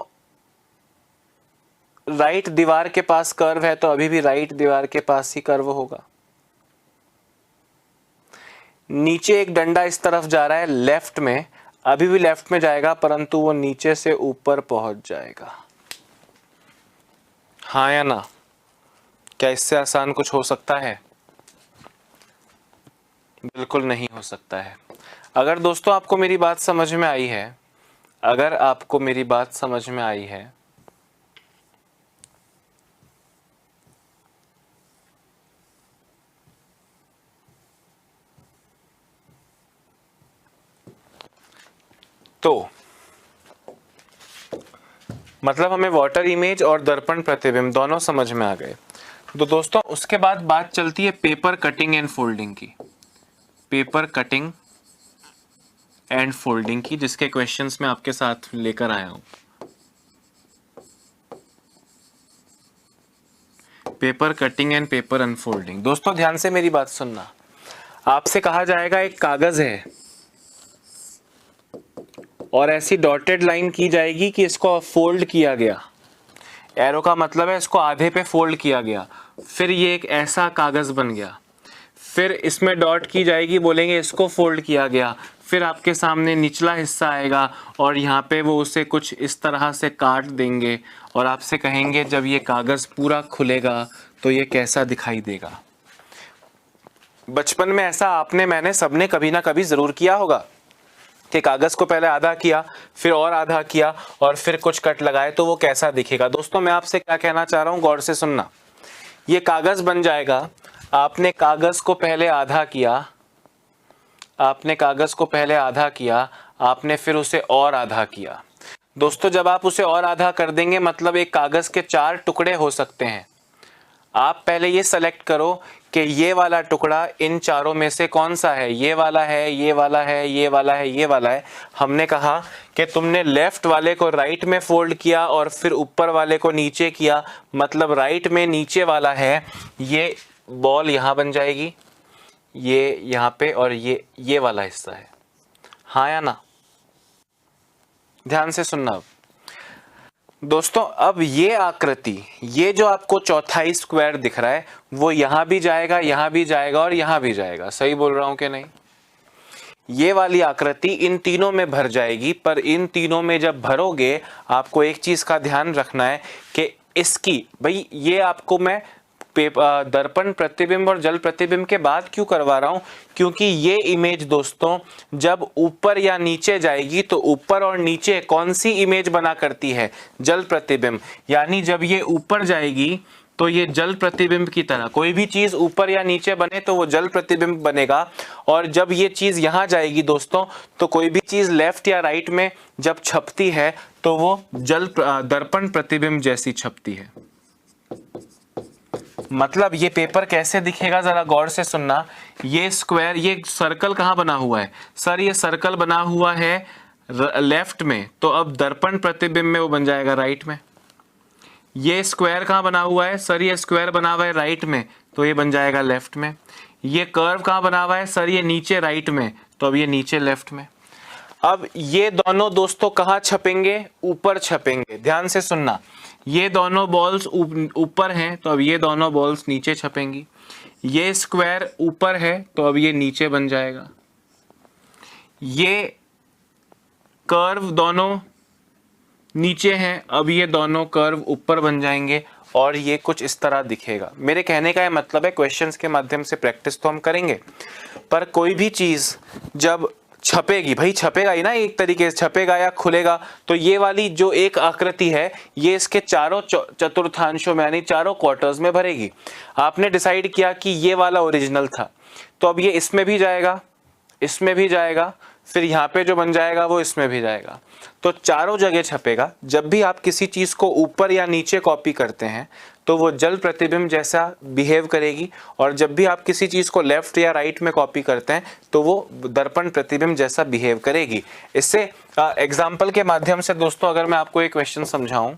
राइट दीवार के पास कर्व है तो अभी भी राइट दीवार के पास ही कर्व होगा। नीचे एक डंडा इस तरफ जा रहा है लेफ्ट में, अभी भी लेफ्ट में जाएगा परंतु वो नीचे से ऊपर पहुंच जाएगा। हाँ या ना? क्या इससे आसान कुछ हो सकता है? बिल्कुल नहीं हो सकता है। अगर दोस्तों आपको मेरी बात समझ में आई है, अगर आपको मेरी बात समझ में आई है तो मतलब हमें वाटर इमेज और दर्पण प्रतिबिंब दोनों समझ में आ गए। तो दोस्तों उसके बाद बात चलती है पेपर कटिंग एंड फोल्डिंग की। पेपर कटिंग एंड फोल्डिंग की, जिसके क्वेश्चंस मैं आपके साथ लेकर आया हूं। Paper cutting and paper unfolding. दोस्तों ध्यान से मेरी बात सुनना। आपसे कहा जाएगा एक कागज है और ऐसी डॉटेड लाइन की जाएगी कि इसको फोल्ड किया गया, एरो का मतलब है इसको आधे पे फोल्ड किया गया, फिर ये एक ऐसा कागज बन गया, फिर इसमें डॉट की जाएगी, बोलेंगे इसको फोल्ड किया गया, फिर आपके सामने निचला हिस्सा आएगा और यहाँ पे वो उसे कुछ इस तरह से काट देंगे और आपसे कहेंगे जब ये कागज पूरा खुलेगा तो ये कैसा दिखाई देगा। बचपन में ऐसा आपने मैंने सबने कभी ना कभी जरूर किया होगा कि कागज को पहले आधा किया, फिर और आधा किया और फिर कुछ कट लगाए तो वो कैसा दिखेगा। दोस्तों मैं आपसे क्या कहना चाह रहा हूं, गौर से सुनना। ये कागज बन जाएगा, आपने कागज को पहले आधा किया, आपने कागज को पहले आधा किया, आपने फिर उसे और आधा किया। दोस्तों जब आप उसे और आधा कर देंगे मतलब एक कागज के 4 टुकड़े हो सकते हैं। आप पहले ये सेलेक्ट करो कि ये वाला टुकड़ा इन चारों में से कौन सा है, ये वाला है, ये वाला है, ये वाला है, ये वाला है। हमने कहा कि तुमने लेफ्ट वाले को राइट में फोल्ड किया और फिर ऊपर वाले को नीचे किया, मतलब राइट में नीचे वाला है, ये बॉल यहाँ बन जाएगी, ये यहाँ पे, और ये वाला हिस्सा है। हाँ या ना? ध्यान से सुनना। दोस्तों अब ये आकृति, ये जो आपको चौथाई स्क्वायर दिख रहा है वो यहाँ भी जाएगा, यहाँ भी जाएगा और यहाँ भी जाएगा। सही बोल रहा हूँ कि नहीं? ये वाली आकृति इन तीनों में भर जाएगी, पर इन तीनों में जब भरोगे आपको एक चीज का ध्यान रखना है कि इसकी, भाई ये आपको मैं दर्पण प्रतिबिंब और जल प्रतिबिंब के बाद क्यों करवा रहा हूं, क्योंकि ये इमेज दोस्तों जब ऊपर या नीचे जाएगी तो ऊपर और नीचे कौन सी इमेज बना करती है, जल प्रतिबिंब। यानी जब ये ऊपर जाएगी तो ये जल प्रतिबिंब की तरह, कोई भी चीज ऊपर या नीचे बने तो वो जल प्रतिबिंब बनेगा, और जब ये चीज यहां जाएगी दोस्तों तो कोई भी चीज लेफ्ट या राइट में जब छपती है तो वो दर्पण प्रतिबिंब जैसी छपती है। मतलब ये पेपर कैसे दिखेगा जरा गौर से सुनना। ये स्क्वायर, ये सर्कल कहाँ बना हुआ है सर? ये सर्कल बना हुआ है लेफ्ट में, तो अब दर्पण प्रतिबिंब में वो बन जाएगा राइट में। ये स्क्वायर कहाँ बना हुआ है सर? ये स्क्वायर बना हुआ है राइट में, तो ये बन जाएगा लेफ्ट में। ये कर्व कहाँ बना हुआ है सर? ये नीचे राइट में, तो अब ये नीचे लेफ्ट में। अब ये दोनों दोस्तों कहाँ छपेंगे? ऊपर छपेंगे। ध्यान से सुनना, ये दोनों बॉल्स ऊपर हैं, तो अब ये दोनों बॉल्स नीचे छपेंगी। ये स्क्वायर ऊपर है, तो अब ये नीचे बन जाएगा। ये कर्व दोनों नीचे हैं, अब ये दोनों कर्व ऊपर बन जाएंगे और ये कुछ इस तरह दिखेगा। मेरे कहने का ये मतलब है, क्वेश्चंस के माध्यम से प्रैक्टिस तो हम करेंगे, पर कोई भी चीज जब छपेगी, भाई छपेगा ही ना, एक तरीके से छपेगा या खुलेगा, तो ये वाली जो एक आकृति है ये इसके चारों चतुर्थांशों में यानी चारों क्वार्टर्स में भरेगी। आपने डिसाइड किया कि ये वाला ओरिजिनल था, तो अब ये इसमें भी जाएगा, इसमें भी जाएगा, फिर यहाँ पे जो बन जाएगा वो इसमें भी जाएगा, तो चारों जगह छपेगा। जब भी आप किसी चीज को ऊपर या नीचे कॉपी करते हैं तो वो जल प्रतिबिंब जैसा बिहेव करेगी, और जब भी आप किसी चीज को लेफ्ट या राइट में कॉपी करते हैं तो वो दर्पण प्रतिबिंब जैसा बिहेव करेगी। इससे एग्जाम्पल के माध्यम से दोस्तों अगर मैं आपको एक क्वेश्चन समझाऊं,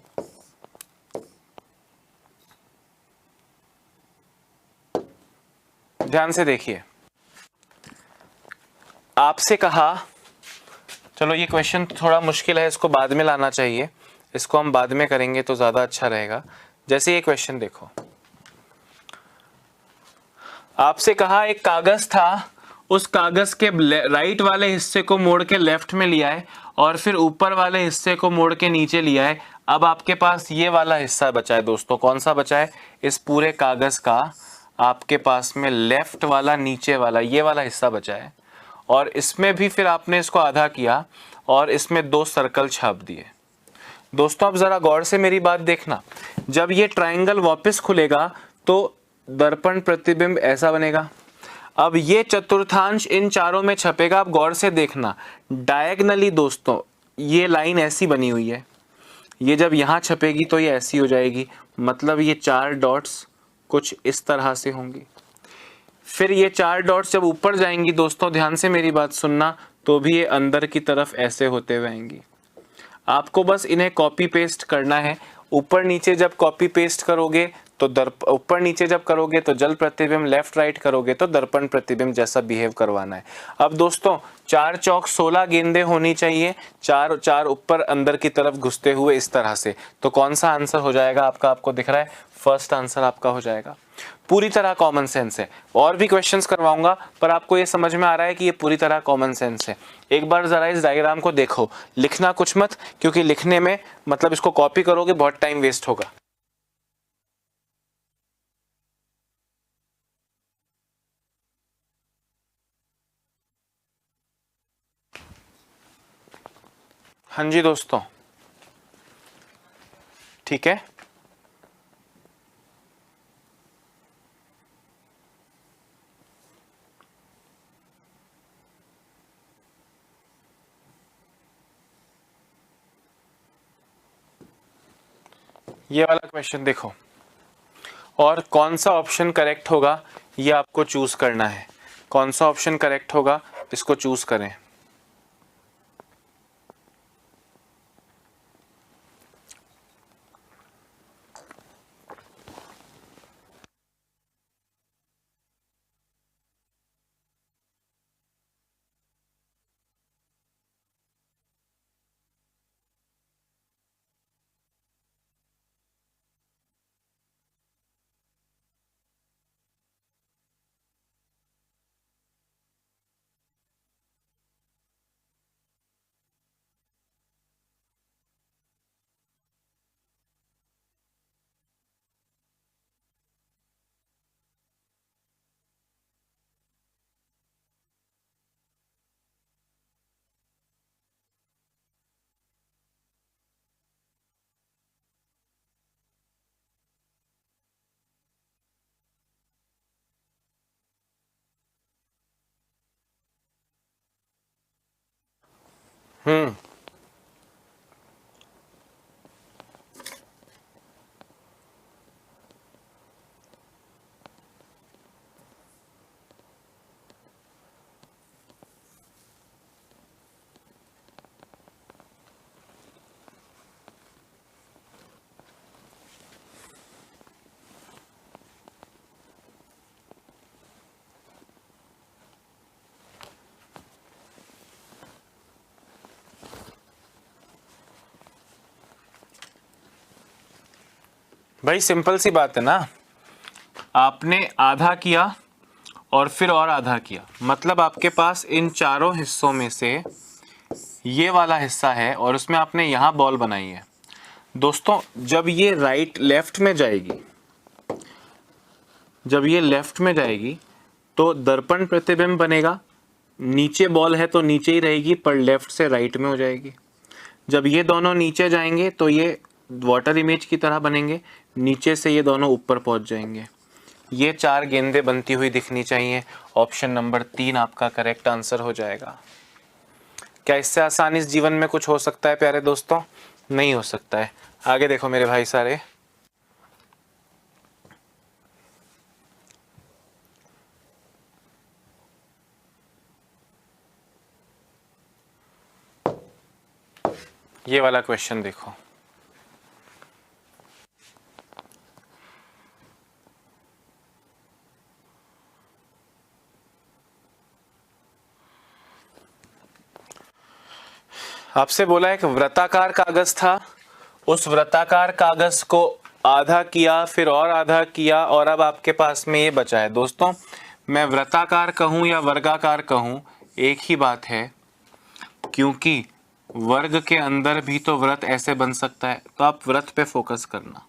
ध्यान से देखिए। आपसे कहा, चलो ये क्वेश्चन थोड़ा मुश्किल है, इसको बाद में लाना चाहिए, इसको हम बाद में करेंगे तो ज्यादा अच्छा रहेगा। जैसे ये क्वेश्चन देखो, आपसे कहा एक कागज था, उस कागज के राइट वाले हिस्से को मोड़ के लेफ्ट में लिया है और फिर ऊपर वाले हिस्से को मोड़ के नीचे लिया है। अब आपके पास ये वाला हिस्सा बचा है दोस्तों, कौन सा बचा है? इस पूरे कागज का आपके पास में लेफ्ट वाला, नीचे वाला, ये वाला हिस्सा बचा है, और इसमें भी फिर आपने इसको आधा किया और इसमें दो सर्कल छाप दिए। दोस्तों अब जरा गौर से मेरी बात देखना, जब ये ट्रायंगल वापस खुलेगा तो दर्पण प्रतिबिंब ऐसा बनेगा। अब ये चतुर्थांश इन चारों में छपेगा। अब गौर से देखना, डायगनली दोस्तों ये लाइन ऐसी बनी हुई है, ये जब यहां छपेगी तो ये ऐसी हो जाएगी, मतलब ये चार डॉट्स कुछ इस तरह से होंगी। फिर ये चार डॉट्स जब ऊपर जाएंगी दोस्तों, ध्यान से मेरी बात सुनना, तो भी ये अंदर की तरफ ऐसे होते हुए आएंगी। आपको बस इन्हें कॉपी पेस्ट करना है। ऊपर नीचे जब कॉपी पेस्ट करोगे तो ऊपर नीचे जब करोगे तो जल प्रतिबिंब, लेफ्ट राइट करोगे तो दर्पण प्रतिबिंब जैसा बिहेव करवाना है। अब दोस्तों 4 चौक 16 गेंदें होनी चाहिए, चार चार ऊपर अंदर की तरफ घुसते हुए इस तरह से। तो कौन सा आंसर हो जाएगा आपका? आपको दिख रहा है, फर्स्ट आंसर आपका हो जाएगा। पूरी तरह कॉमन सेंस है, और भी क्वेश्चंस करवाऊंगा, पर आपको ये समझ में आ रहा है कि ये पूरी तरह कॉमन सेंस है। एक बार जरा इस डायग्राम को देखो, लिखना कुछ मत, क्योंकि लिखने में मतलब इसको कॉपी करोगे बहुत टाइम वेस्ट होगा। हाँ जी दोस्तों, ठीक है। ये वाला क्वेश्चन देखो, और कौन सा ऑप्शन करेक्ट होगा ये आपको चूज करना है। कौन सा ऑप्शन करेक्ट होगा इसको चूज करें। हम्म, भाई सिंपल सी बात है ना, आपने आधा किया और फिर और आधा किया, मतलब आपके पास इन चारों हिस्सों में से ये वाला हिस्सा है और उसमें आपने यहाँ बॉल बनाई है। दोस्तों जब ये राइट लेफ्ट में जाएगी, जब ये लेफ्ट में जाएगी तो दर्पण प्रतिबिंब बनेगा, नीचे बॉल है तो नीचे ही रहेगी पर लेफ्ट से राइट में हो जाएगी। जब ये दोनों नीचे जाएंगे तो ये वाटर इमेज की तरह बनेंगे, नीचे से ये दोनों ऊपर पहुंच जाएंगे। ये 4 गेंदें बनती हुई दिखनी चाहिए। ऑप्शन नंबर 3 आपका करेक्ट आंसर हो जाएगा। क्या इससे आसान इस जीवन में कुछ हो सकता है प्यारे दोस्तों? नहीं हो सकता है। आगे देखो मेरे भाई सारे, ये वाला क्वेश्चन देखो। आपसे बोला एक वृत्ताकार कागज था, उस वृत्ताकार कागज को आधा किया फिर और आधा किया और अब आपके पास में ये बचा है। दोस्तों मैं वृत्ताकार कहूं या वर्गाकार कहूं एक ही बात है, क्योंकि वर्ग के अंदर भी तो वृत्त ऐसे बन सकता है। तो आप वृत्त पे फोकस करना।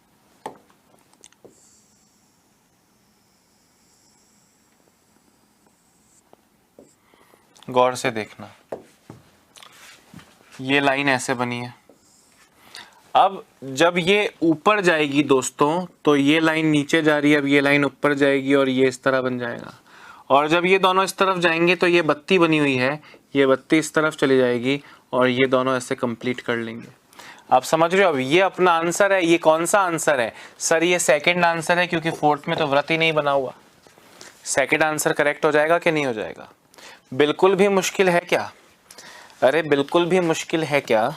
गौर से देखना, ये लाइन ऐसे बनी है। अब जब ये ऊपर जाएगी दोस्तों तो ये लाइन नीचे जा रही है, अब ये लाइन ऊपर जाएगी और ये इस तरह बन जाएगा। और जब ये दोनों इस तरफ जाएंगे तो ये बत्ती बनी हुई है, ये बत्ती इस तरफ चली जाएगी और ये दोनों ऐसे कंप्लीट कर लेंगे। आप समझ रहे हो? अब ये अपना आंसर है। ये कौन सा आंसर है सर? ये सेकंड आंसर है, क्योंकि फोर्थ में तो वृत्त ही नहीं बना हुआ। सेकंड आंसर करेक्ट हो जाएगा कि नहीं हो जाएगा? बिल्कुल भी मुश्किल है क्या? अरे बिल्कुल भी मुश्किल है क्या?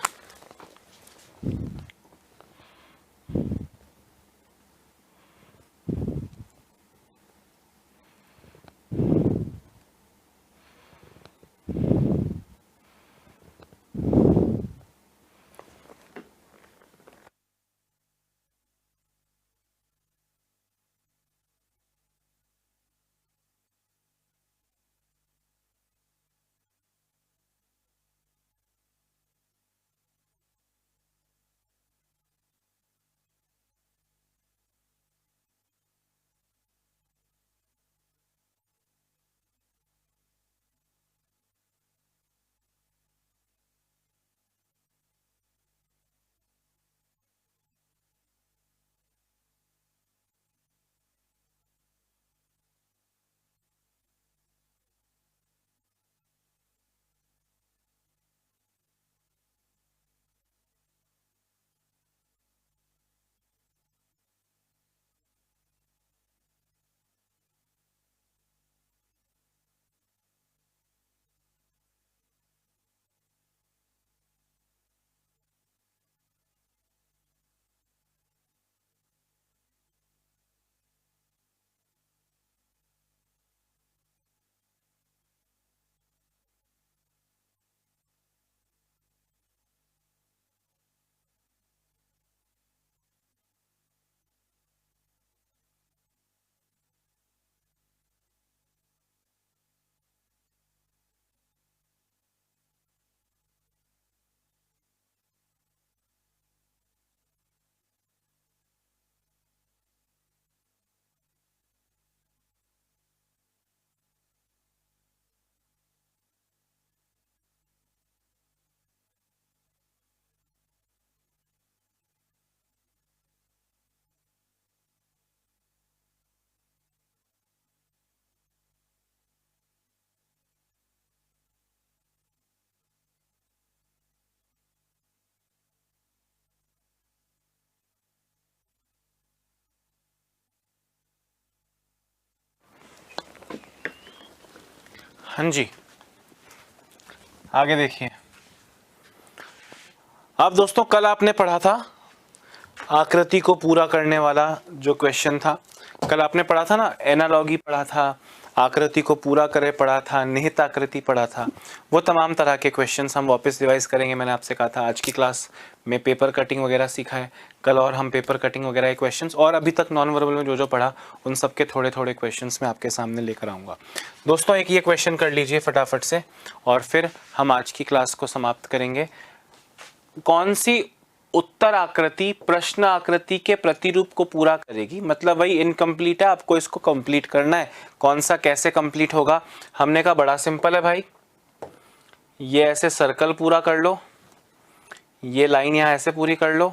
हाँ जी, आगे देखिए। अब दोस्तों कल आपने पढ़ा था आकृति को पूरा करने वाला जो क्वेश्चन था, कल आपने पढ़ा था ना, एनालॉगी पढ़ा था, आकृति को पूरा करे पढ़ा था, निहित आकृति पढ़ा था। वो तमाम तरह के क्वेश्चंस हम वापस रिवाइज करेंगे। मैंने आपसे कहा था आज की क्लास में पेपर कटिंग वगैरह सीखा है, कल और हम पेपर कटिंग वगैरह के क्वेश्चंस और अभी तक नॉन वर्बल में जो जो पढ़ा उन सब के थोड़े थोड़े क्वेश्चंस मैं आपके सामने लेकर आऊँगा। दोस्तों एक ये क्वेश्चन कर लीजिए फटाफट से और फिर हम आज की क्लास को समाप्त करेंगे। कौन सी उत्तर आकृति प्रश्न आकृति के प्रतिरूप को पूरा करेगी? मतलब वही इनकम्प्लीट है, आपको इसको कंप्लीट करना है। कौन सा कैसे कंप्लीट होगा? हमने कहा बड़ा सिंपल है भाई, ये ऐसे सर्कल पूरा कर लो, ये लाइन यहां ऐसे पूरी कर लो,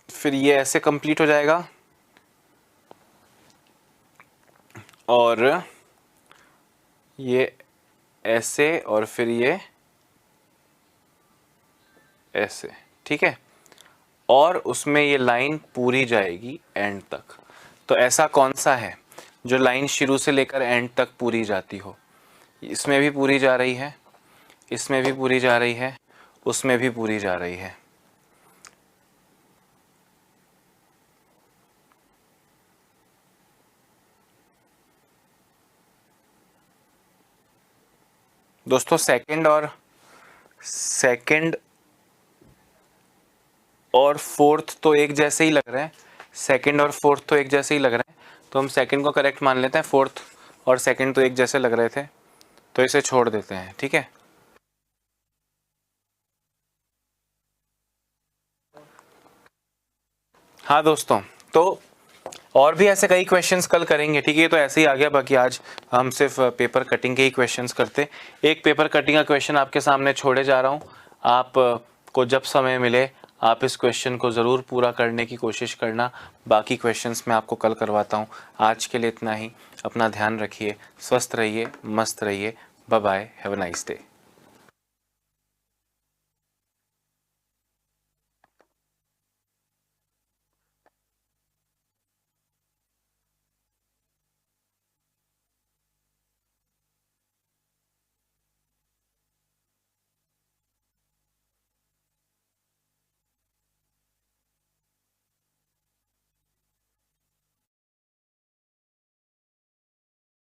फिर ये ऐसे कंप्लीट हो जाएगा और ये ऐसे और फिर ये ऐसे, ठीक है, और उसमें ये लाइन पूरी जाएगी एंड तक। तो ऐसा कौन सा है जो लाइन शुरू से लेकर एंड तक पूरी जाती हो? इसमें भी पूरी जा रही है, इसमें भी पूरी जा रही है, उसमें भी पूरी जा रही है। दोस्तों सेकंड और फोर्थ तो एक जैसे ही लग रहे हैं, सेकंड और फोर्थ तो एक जैसे ही लग रहे हैं, तो हम सेकंड को करेक्ट मान लेते हैं। फोर्थ और सेकंड तो एक जैसे लग रहे थे, तो इसे छोड़ देते हैं, ठीक है। हाँ दोस्तों, तो और भी ऐसे कई क्वेश्चंस कल करेंगे, ठीक है। तो ऐसे ही आ गया, बाकी आज हम सिर्फ पेपर कटिंग के ही क्वेश्चंस करते। एक पेपर कटिंग का क्वेश्चन आपके सामने छोड़े जा रहा हूँ, आप को जब समय मिले आप इस क्वेश्चन को ज़रूर पूरा करने की कोशिश करना। बाकी क्वेश्चंस मैं आपको कल करवाता हूँ। आज के लिए इतना ही। अपना ध्यान रखिए, स्वस्थ रहिए, मस्त रहिए। Bye bye, have a nice day.